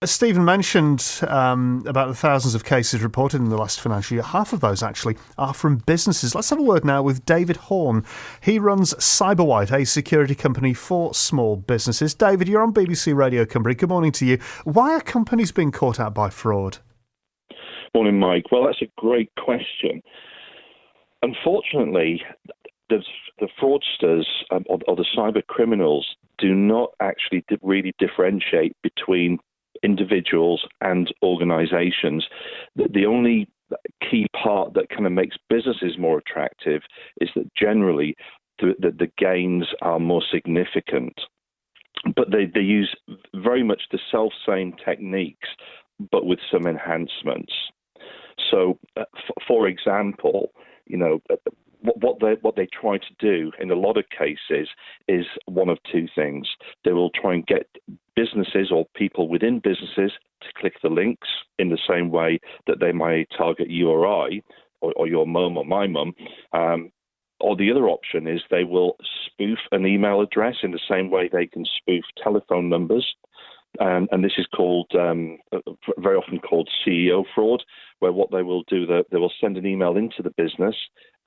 As Stephen mentioned about the thousands of cases reported in the last financial year, half of those actually are from businesses. Let's have a word now with David Horn. He runs Cyberwhite, a security company for small businesses. David, you're on BBC Radio Cumbria. Good morning to you. Why are companies being caught out by fraud? Morning, Mike. Well, that's a great question. Unfortunately, the fraudsters or the cyber criminals do not actually really differentiate between individuals and organizations. The only key part that kind of makes businesses more attractive is that generally the gains are more significant. But they use very much the self-same techniques, but with some enhancements. So, for example, what they try to do in a lot of cases is one of two things. They will try and get businesses or people within businesses to click the links in the same way that they might target you or I, or your mum or my mum. Or the other option is they will spoof an email address in the same way they can spoof telephone numbers. And this is called, very often called CEO fraud, where what they will do, they will send an email into the business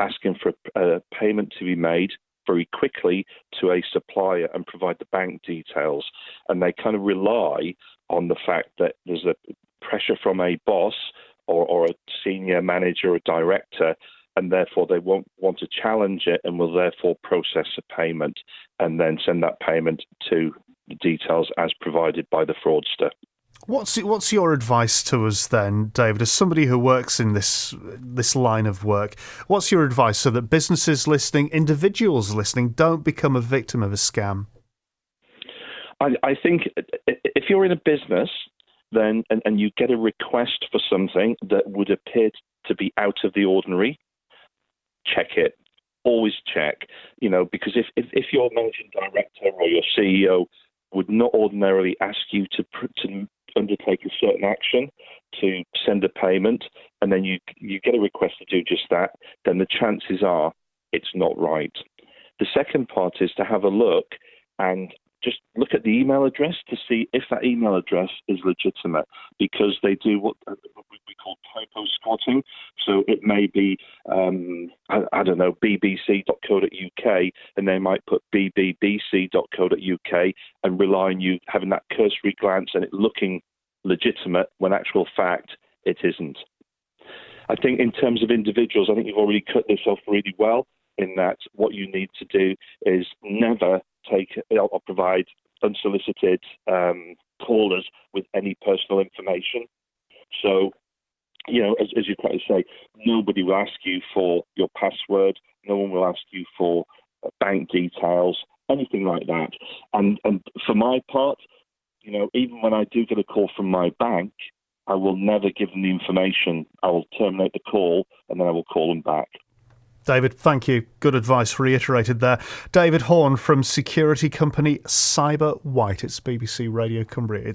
asking for a payment to be made very quickly to a supplier and provide the bank details. And they kind of rely on the fact that there's a pressure from a boss or a senior manager or director, and therefore they won't want to challenge it and will therefore process a payment and then send that payment to the details as provided by the fraudster. What's your advice to us then, David, as somebody who works in this line of work? What's your advice so that businesses listening, individuals listening, don't become a victim of a scam? I think if you're in a business then and you get a request for something that would appear to be out of the ordinary, check it. Always check, because if your managing director or your CEO would not ordinarily ask you to undertake a certain action, to send a payment, and then you get a request to do just that, then the chances are it's not right. The second part is to have a look and just look at the email address to see if that email address is legitimate, because they do what we call typo squatting. So it may be, I don't know, bbc.co.uk, and they might put bbbc.co.uk and rely on you having that cursory glance and it looking legitimate when actual fact it isn't. I think in terms of individuals, I think you've already cut this off really well, in that what you need to do is never take or provide unsolicited callers with any personal information. So, as you quite say, nobody will ask you for your password. No one will ask you for bank details, anything like that. And for my part, even when I do get a call from my bank, I will never give them the information. I will terminate the call and then I will call them back. David, thank you. Good advice reiterated there. David Horn from security company Cyberwhite. It's BBC Radio Cumbria.